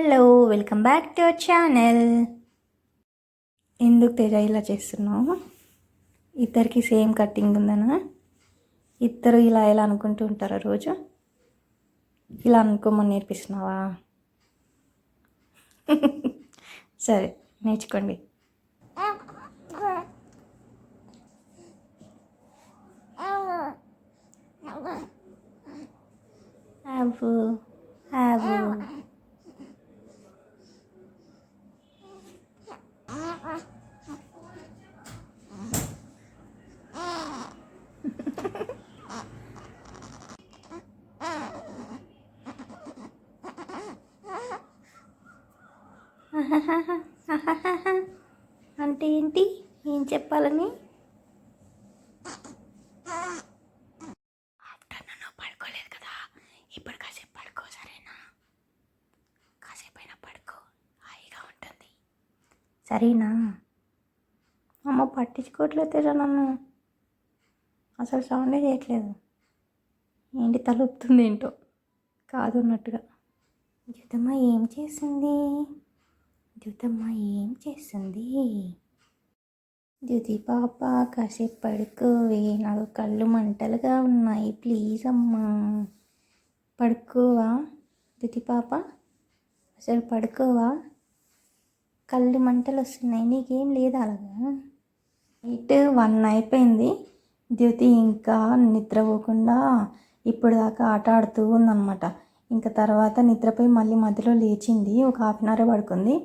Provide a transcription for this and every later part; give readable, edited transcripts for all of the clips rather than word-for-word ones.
Hello, welcome back to our channel. ఎందుకు తేజ ఇలా చేస్తున్నావు? ఇద్దరికి సేమ్ కటింగ్ ఉందనా? ఇద్దరు ఇలా ఎలా అనుకుంటూ ఉంటారా రోజు? ఇలా అనుకోమని నేర్పిస్తున్నావా? సరే, నేర్చుకోండి. అబ్బు అబ్బు అంటే ఏంటి? ఏం చెప్పాలని? ఆఫ్టర్నూన్ పడుకోలేదు కదా, ఇప్పుడు కాసేపు పడుకో, సరేనా? కాసేపు అయినా పడుకో, హాయిగా ఉంటుంది, సరేనా? అమ్మ పట్టించుకోవట్లేదు నన్ను, అసలు సౌండే చేయట్లేదు. ఏంటి తలుపుతుంది ఏంటో కాదు అన్నట్టుగా. జ్యోతమ్మ ఏం చేసింది? జ్యోతమ్మ ఏం చేస్తుంది? జ్యోతి పాప కాసేపు పడుకోవే, నాకు కళ్ళు మంటలుగా ఉన్నాయి, ప్లీజ్ అమ్మా పడుకోవా? జ్యోతి పాప అసలు పడుకోవా? కళ్ళు మంటలు వస్తున్నాయి, నీకేం లేదా? అలాగా నైట్ 1 అయిపోయింది. జ్యోతి ఇంకా నిద్రపోకుండా ఇప్పుడు దాకా ఆట ఆడుతూ ఉందన్నమాట. ఇంకా తర్వాత నిద్రపోయి మళ్ళీ మధ్యలో లేచింది, ఒక 1/2 అవర్ పడుకుంది.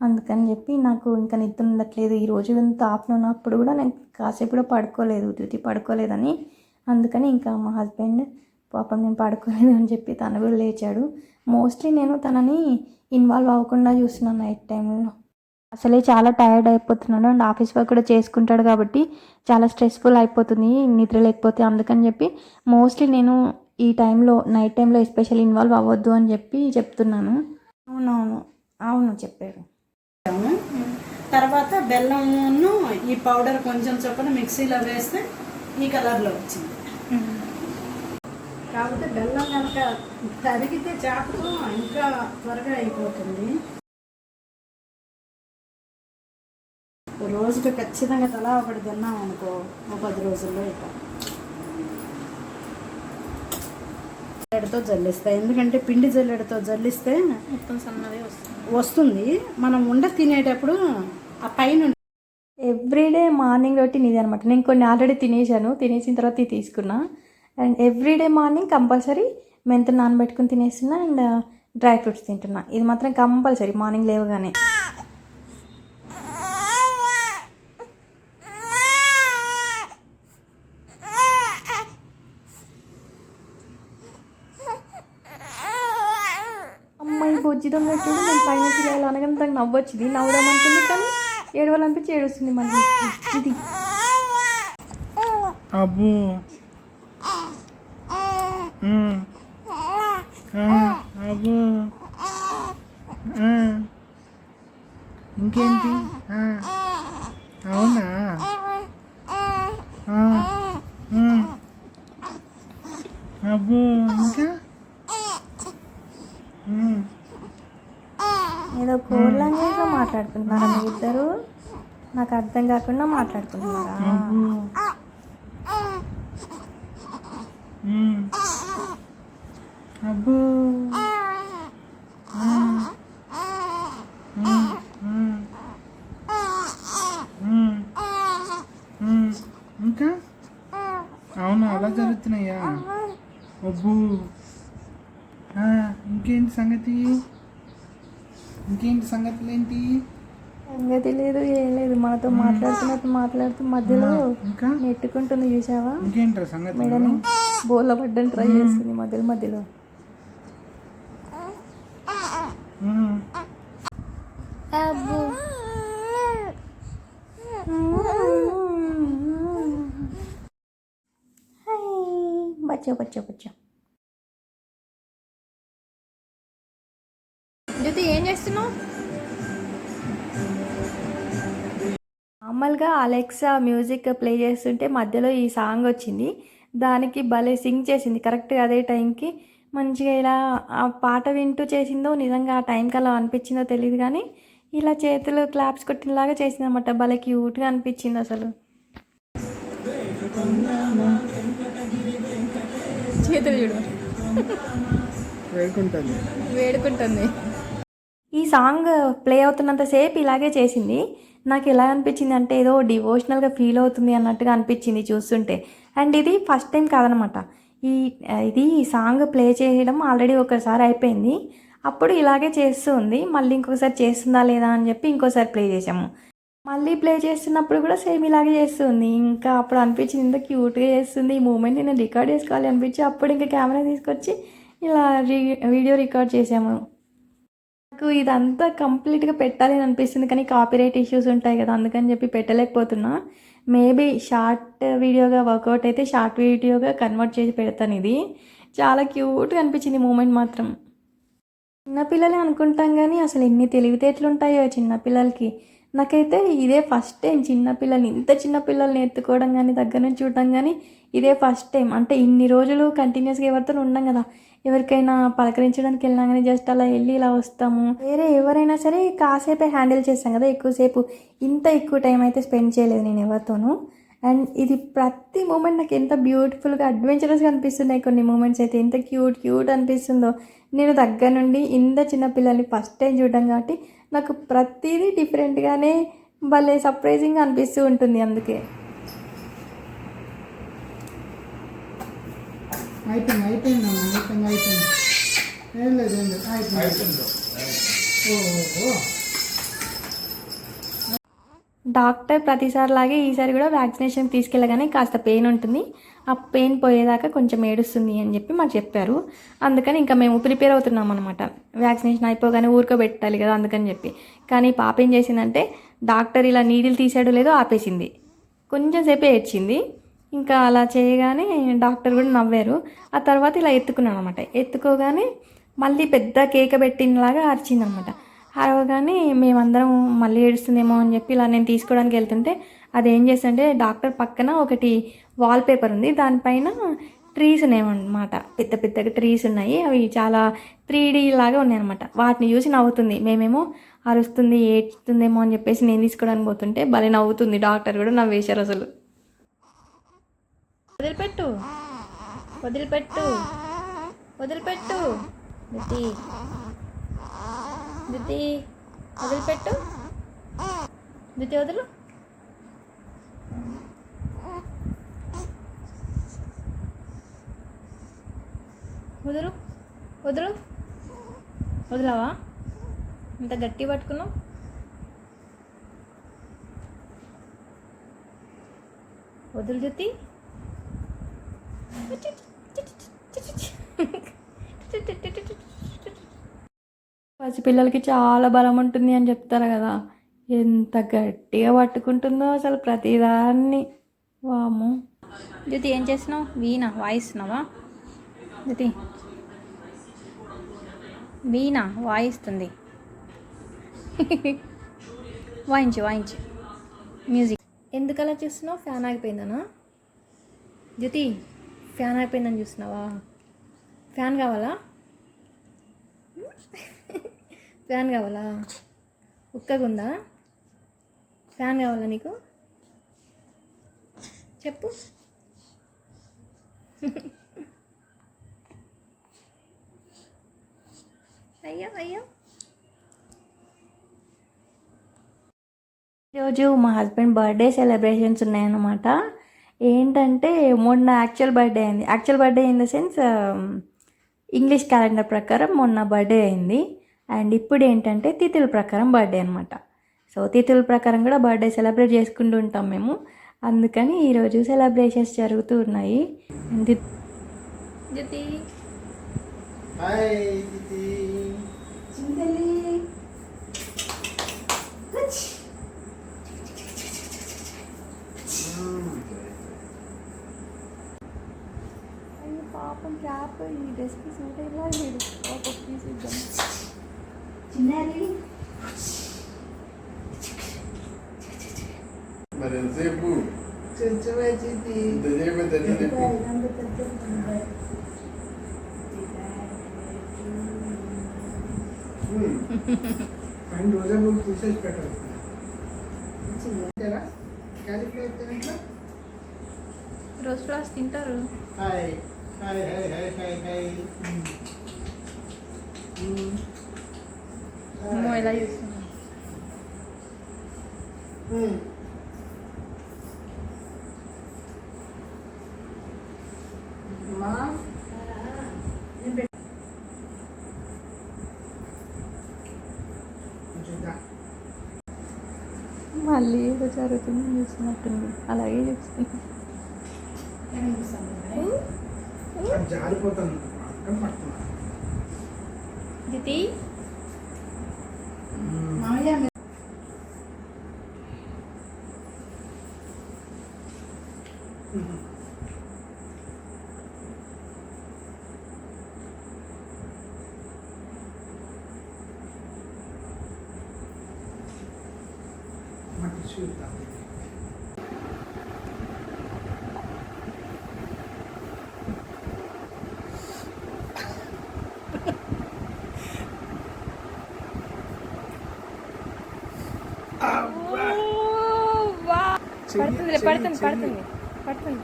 అందుకని చెప్పి నాకు ఇంకా నిద్ర ఉండట్లేదు. ఈరోజు ఇంత ఆఫ్టర్నూన్ అప్పుడు కూడా నేను కాసేపు కూడా పడుకోలేదు, జ్యోతి పడుకోలేదని. అందుకని ఇంకా మా హస్బెండ్ పాపం నేను పడుకోలేదు అని చెప్పి తను కూడా లేచాడు. మోస్ట్లీ నేను తనని ఇన్వాల్వ్ అవ్వకుండా చూస్తున్నాను నైట్ టైంలో. అసలే చాలా టైర్డ్ అయిపోతున్నాడు అండ్ ఆఫీస్ వర్క్ కూడా చేసుకుంటాడు కాబట్టి చాలా స్ట్రెస్ఫుల్ అయిపోతుంది నిద్ర లేకపోతే. అందుకని చెప్పి మోస్ట్లీ నేను ఈ టైంలో నైట్ టైంలో ఎస్పెషల్ ఇన్వాల్వ్ అవ్వద్దు అని చెప్పి చెప్తున్నాను. అవునవును, అవును చెప్పారు. తర్వాత బెల్లమును ఈ పౌడర్ కొంచెం చొప్పున మిక్సీలో వేస్తే ఈ కలర్లో వచ్చింది. కాబట్టి బెల్లం కనుక తరిగితే చాకుతో ఇంకా త్వరగా అయిపోతుంది. రోజుకి ఖచ్చితంగా తలా ఒకటి తిన్నాం అనుకో, ఒక 10 రోజుల్లో ఇట్లా జల్లెడతో జల్లిస్తాయి. ఎందుకంటే పిండి జల్లెడతో జల్లిస్తే మొత్తం సన్నది వస్తుంది. మనం ఉండ తినేటప్పుడు ఆ పైన ఎవ్రీడే మార్నింగ్ రొటీన్ ఇది అనమాట. నేను కొన్ని ఆల్రెడీ తినేసిన తర్వాత ఇది తీసుకున్నా. అండ్ ఎవ్రీడే మార్నింగ్ కంపల్సరీ మెంతులు నానబెట్టుకుని తినేస్తున్నా అండ్ డ్రై ఫ్రూట్స్ తింటున్నా. ఇది మాత్రం కంపల్సరీ మార్నింగ్ లేవగానే. అమ్మాయి బొజ్జి దొంగట్టు నేను పైన పిల్లలు అనగానే తనకు నవ్వొచ్చింది, నవ్వుదాం అనుకుంది కానీ ఏడవాలనిపించి ఏడుస్తుంది మళ్ళీ. ఇది అబ్బో అబ్బో ఇంకేంటి? అవునా? అబ్బో ఇంకా ఏదో కోడ్ లాంగ్వేజ్లో మాట్లాడుకుంటున్నారా మీ ఇద్దరు? నాకు అర్థం కాకుండా మాట్లాడుకుంటున్నారా? అబ్బో ఇంకా అవును, అలా జరుగుతున్నాయా? అబ్బో ఇంకేంటి సంగతులు ఏంటి? సంగతి లేదు, ఏం లేదు. మనతో మాట్లాడుతూ మధ్యలో నెట్టుకుంటుంది, చూసావా? ఇంకేంట్రా సంగతి? మేడని బోర్ల పడ్డానికి ట్రై చేస్తుంది మధ్యలో. అబ్బో బచ్చా జ్యోతి ఏం చేస్తున్నావు? నార్మల్గా అలెక్సా మ్యూజిక్ ప్లే చేస్తుంటే మధ్యలో ఈ సాంగ్ వచ్చింది, దానికి భలే సింగ్ చేసింది కరెక్ట్గా అదే టైంకి. మంచిగా ఇలా ఆ పాట వింటూ చేసిందో నిజంగా ఆ టైంకి అలా అనిపించిందో తెలియదు కానీ ఇలా చేతులు క్లాప్స్ కొట్టినలాగా చేసిందన్నమాట. భలే క్యూట్గా అనిపించింది అసలు. చేతులు చూడు వేడుకుంటుంది. వేడుకుంటుంది. ఈ సాంగ్ ప్లే అవుతున్నంతసేపు ఇలాగే చేసింది. నాకు ఎలా అనిపించింది అంటే ఏదో డివోషనల్గా ఫీల్ అవుతుంది అన్నట్టుగా అనిపించింది చూస్తుంటే. అండ్ ఇది ఫస్ట్ టైం కాదనమాట. ఇది సాంగ్ ప్లే చేయడం ఆల్రెడీ ఒకసారి అయిపోయింది. అప్పుడు ఇలాగే చేస్తూ ఉంది. మళ్ళీ ఇంకొకసారి చేస్తుందా లేదా అని చెప్పి ఇంకోసారి ప్లే చేసాము. మళ్ళీ ప్లే చేస్తున్నప్పుడు కూడా సేమ్ ఇలాగే చేస్తుంది. ఇంకా అప్పుడు అనిపించింది ఇంత క్యూట్గా చేస్తుంది, ఈ మూమెంట్ నేను రికార్డ్ చేసుకోవాలి అనిపించి అప్పుడు ఇంకా కెమెరా తీసుకొచ్చి ఇలా వీడియో రికార్డ్ చేసాము. నాకు ఇదంతా కంప్లీట్గా పెట్టాలి అని అనిపిస్తుంది కానీ కాపీరైట్ ఇష్యూస్ ఉంటాయి కదా, అందుకని చెప్పి పెట్టలేకపోతున్నా. మేబీ షార్ట్ వీడియోగా వర్కౌట్ అయితే షార్ట్ వీడియోగా కన్వర్ట్ చేసి పెడతాను. ఇది చాలా క్యూట్గా అనిపించింది మూమెంట్ మాత్రం. చిన్నపిల్లలే అనుకుంటాం కానీ అసలు ఎన్ని తెలివితేటలు ఉంటాయో చిన్నపిల్లలకి. నాకైతే ఇదే ఫస్ట్ టైం చిన్నపిల్లల్ని ఇంత చిన్నపిల్లల్ని ఎత్తుకోవడం కానీ దగ్గర నుంచి చూడడం కానీ ఇదే ఫస్ట్ టైం. అంటే ఇన్ని రోజులు కంటిన్యూస్గా ఎవరితో ఉన్నాం కదా, ఎవరికైనా పలకరించడానికి వెళ్ళినా కానీ జస్ట్ అలా వెళ్ళి ఇలా వస్తాము. వేరే ఎవరైనా సరే కాసేపే హ్యాండిల్ చేస్తాం కదా, ఎక్కువసేపు ఇంత ఎక్కువ టైం అయితే స్పెండ్ చేయలేదు నేను ఎవరితోనూ. అండ్ ఇది ప్రతి మూమెంట్ నాకు ఎంత బ్యూటిఫుల్గా అడ్వెంచరస్గా అనిపిస్తున్నాయి. కొన్ని మూమెంట్స్ అయితే ఎంత క్యూట్ అనిపిస్తుందో. నేను దగ్గర నుండి ఇంత చిన్నపిల్లల్ని ఫస్ట్ టైం చూడడం కాబట్టి నాకు ప్రతిదీ డిఫరెంట్గానే భలే సర్ప్రైజింగ్గా అనిపిస్తూ ఉంటుంది. అందుకే అయిపోయింది. ఏం లేదు అయిపోయింది. డాక్టర్ ప్రతిసారిలాగే ఈసారి కూడా వ్యాక్సినేషన్ తీసుకెళ్ళగానే కాస్త పెయిన్ ఉంటుంది, ఆ పెయిన్ పోయేదాకా కొంచెం ఏడుస్తుంది అని చెప్పి మాకు చెప్పారు. అందుకని ఇంకా మేము ప్రిపేర్ అవుతున్నాం అనమాట. వ్యాక్సినేషన్ అయిపోగానే ఊరుకోబెట్టాలి కదా అందుకని చెప్పి. కానీ పాప ఏం చేసిందంటే డాక్టర్ ఇలా నీడిల్ తీసాడో లేదో ఆపేసింది, కొంచెం సేపే ఏడ్చింది. ఇంకా అలా చేయగానే డాక్టర్ కూడా నవ్వారు. ఆ తర్వాత ఇలా ఎత్తుకున్నాను అనమాట. ఎత్తుకోగానే మళ్ళీ పెద్ద కేక పెట్టినలాగా అరిచిందనమాట. అరవగానే మేమందరం మళ్ళీ ఏడుస్తుందేమో అని చెప్పి ఇలా నేను తీసుకోవడానికి వెళ్తుంటే అదేం చేస్తుంటే డాక్టర్ పక్కన ఒకటి వాల్ పేపర్ ఉంది, దానిపైన ట్రీస్ ఉన్నాయన్నమాట. పెద్దగా ట్రీస్ ఉన్నాయి, అవి చాలా 3D లాగా ఉన్నాయన్నమాట. వాటిని చూసి నవ్వుతుంది. మేమేమో అరుస్తుంది ఏడ్చుతుందేమో అని చెప్పేసి నేను తీసుకోవడానికి పోతుంటే భలే నవ్వుతుంది. డాక్టర్ కూడా నవ్వేశారు అసలు. వదిలిపెట్టు వదిలిపెట్టు వదిలిపెట్టు దితి దితి వదిలిపెట్టు దితి వదులు. వదులు వదులు వదిలావా? ఇంత గట్టి పట్టుకున్నావు. వదులు జ్యోతి. పసిపిల్లలకి చాలా బలం ఉంటుంది అని చెప్తారు కదా, ఎంత గట్టిగా పట్టుకుంటుందో అసలు ప్రతిదాన్ని. వాము. జ్యోతి ఏం చేస్తున్నావు? వీణ వాయిస్తున్నావా? జ్యోతి వీణ వాయిస్తుంది. వాయించు మ్యూజిక్. ఎందుకు అలా చూస్తున్నావు? ఫ్యాన్ ఆగిపోయిందనా? జ్యోతి ఫ్యాన్ ఆగిపోయిందని చూస్తున్నావా? ఫ్యాన్ కావాలా? ఫ్యాన్ కావాలా? ఉక్కగుందా? ఫ్యాన్ కావాలా నీకు? చెప్పు. అయ్యో ఈరోజు మా హస్బెండ్ బర్త్డే సెలబ్రేషన్స్ ఉన్నాయన్నమాట. ఏంటంటే మొన్న actual birthday in the sense English calendar ప్రకారం మొన్న బర్త్డే అయింది. అండ్ ఇప్పుడు ఏంటంటే తిథుల ప్రకారం బర్త్డే అనమాట. సో తిథుల ప్రకారం కూడా బర్త్డే సెలబ్రేట్ చేసుకుంటూ ఉంటాం మేము. అందుకని ఈరోజు సెలబ్రేషన్స్ జరుగుతూ ఉన్నాయి. జ్యోతి పాపం క్యాప్ ఈ డ్రెస్కి సూట్ అయ్యేలా లేదు. ఒక పీస్ ఇద్దాం. చిన్నది మరి ఎంతసేపు కొంచెం వచ్చింది. ఇంతసేపు పైన రోజా పూలు తీసేసి పెట్టాలి క్యాలీఫ్లవర్ తినట్లా రోజ్ ఫ్లవర్స్ తింటారు. Hi hi hi hi hi hi అమ్మో ఎలా చూస్తున్నా. మా మళ్ళీ ఏదో జరుగుతుందని చూస్తున్నట్టుంది, అలాగే చూస్తుంది. జారిపోతాను అర్థం పడుతున్నా దితి మట్టి చూద్దాం పడుతుంది పడుతుంది పడుతుంది పడుతుంది.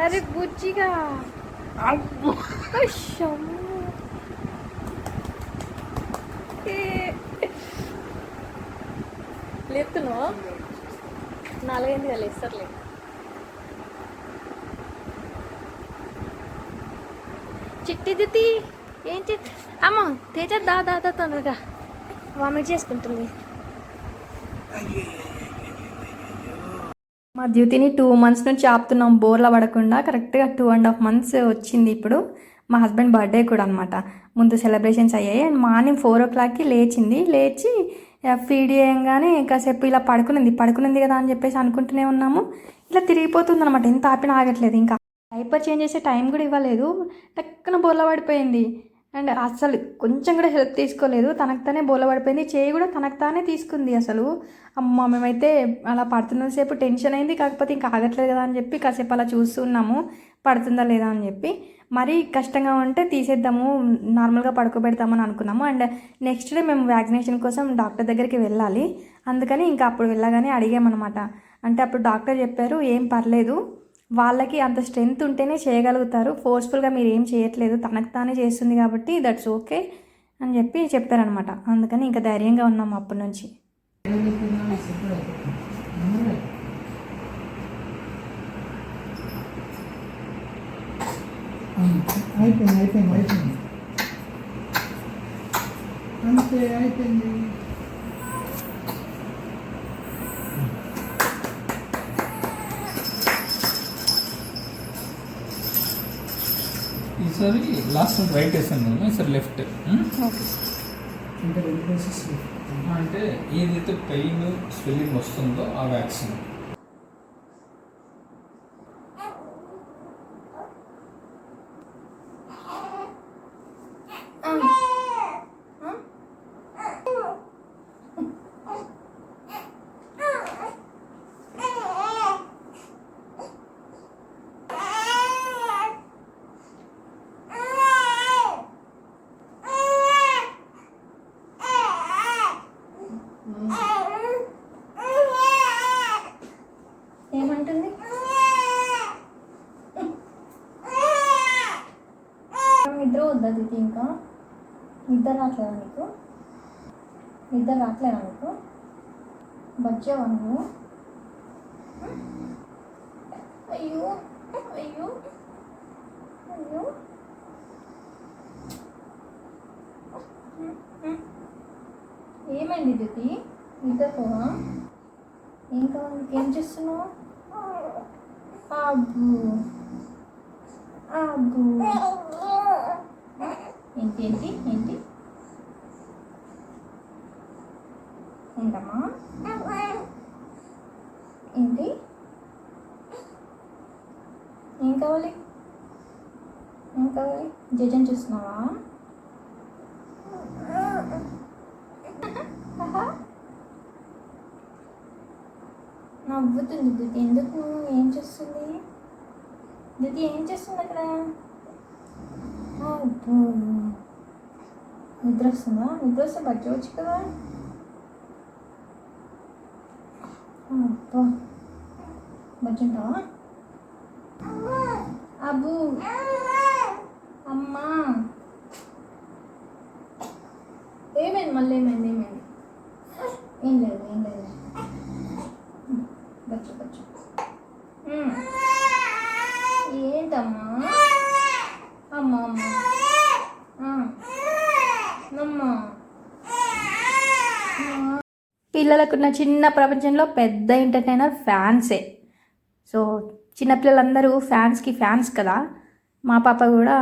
అరే బుజ్జిగా లేపుతున్నావు, 4 అయింది లేస్తారులే. చిట్టి దితి ఏం చిట్టి అమ్మ తేజ దాదా తొందరగా వామిట్ చేసుకుంటుంది. మా డ్యూటీని 2 months నుంచి ఆపుతున్నాం బోర్లా పడకుండా. కరెక్ట్గా 2.5 months వచ్చింది ఇప్పుడు. మా హస్బెండ్ బర్త్డే కూడా అనమాట. ముందు సెలబ్రేషన్స్ అయ్యాయి అండ్ మార్నింగ్ 4 o'clockకి లేచి ఫీడ్ చేయంగానే కాసేపు ఇలా పడుకునింది కదా అని చెప్పేసి అనుకుంటూనే ఉన్నాము. ఇలా తిరిగిపోతుంది అనమాట, ఎంత ఆపినా ఆగట్లేదు. ఇంకా డైపర్ చేంజ్ చేసే టైం కూడా ఇవ్వలేదు, టక్కున బోర్లా పడిపోయింది. అండ్ అసలు కొంచెం కూడా హెల్ప్ తీసుకోలేదు, తనకు తానే బోర్లా పడిపోయింది. చేయి కూడా తనకు తానే తీసుకుంది. అసలు అమ్మ మేమైతే అలా పడుతున్నంతసేపు టెన్షన్ అయింది. కాకపోతే ఇంకా ఆగట్లేదు కదా అని చెప్పి కాసేపు అలా చూస్తున్నాము పడుతుందా లేదా అని చెప్పి. మరీ కష్టంగా ఉంటే తీసేద్దాము, నార్మల్గా పడుకోబెడతామని అనుకున్నాము. అండ్ నెక్స్ట్ డే మేము వ్యాక్సినేషన్ కోసం డాక్టర్ దగ్గరికి వెళ్ళాలి. అందుకని ఇంకా అప్పుడు వెళ్ళగానే అడిగామన్నమాట. అంటే అప్పుడు డాక్టర్ చెప్పారు ఏం పర్లేదు, వాళ్ళకి అంత స్ట్రెంగ్త్ ఉంటేనే చేయగలుగుతారు, ఫోర్స్ఫుల్గా మీరు ఏం చేయట్లేదు, తనకు తానే చేస్తుంది కాబట్టి దట్స్ ఓకే అని చెప్పి చెప్పారనమాట. అందుకని ఇంకా ధైర్యంగా ఉన్నాము అప్పటి నుంచి. అయిపోయింది అంతే అయిపోయింది. ఈసారి లాస్ట్ రైట్ వేసాను కదా, ఈసారి లెఫ్ట్. ఇంకా 2 doses అంటే ఏదైతే పెయిన్ స్వెల్లింగ్ వస్తుందో ఆ వ్యాక్సిన్. ఏమంటుంది? నిద్ర వద్దా దితి? ఇంకా నిద్ర రావట్లేదా నీకు? బచ్చావా నువ్వు? అయ్యో అయ్యో అయ్యో ఏమైంది దితి? నిద్రపోవా? ఏం కావాలి? ఏం చేస్తున్నావు? అబ్బు అబ్బు ఏంటి ఏంటి ఏంటి ఏంటమ్మా? ఏంటి ఏం కావాలి? జడ్జని చూస్తున్నావా? నవ్వుతుంది దితి. ఎందుకు? ఏం చేస్తుంది దితి? ఏం చేస్తుంది అక్కడ? అబ్బో నిద్ర వస్తుందా? నిద్ర వస్తే పట్టుకోవచ్చు కదా. అబ్బా బజ్జుంటావా? అబ్బు అమ్మా ఏమైంది? మళ్ళీ ఏమైంది? ఏం లేదు బచ్చు బచ్చు. ఏంటమ్మా? అమ్మా అమ్మా పిల్లలకున్న చిన్న ప్రపంచంలో పెద్ద ఎంటర్టైనర్ ఫ్యాన్సే. సో చిన్నపిల్లలందరూ ఫ్యాన్స్ కదా. మా పాప కూడా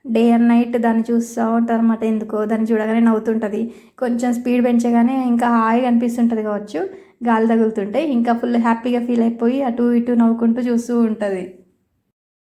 డే అండ్ నైట్ దాన్ని చూస్తూ ఉంటారు అన్నమాట. ఎందుకో దాన్ని చూడగానే నవ్వుతుంటుంది. కొంచెం స్పీడ్ పెంచగానే ఇంకా హాయిగా అనిపిస్తుంటుంది కావచ్చు. గాలి తగులుతుంటే ఇంకా ఫుల్ హ్యాపీగా ఫీల్ అయిపోయి అటు ఇటు నవ్వుకుంటూ చూస్తూ ఉంటుంది.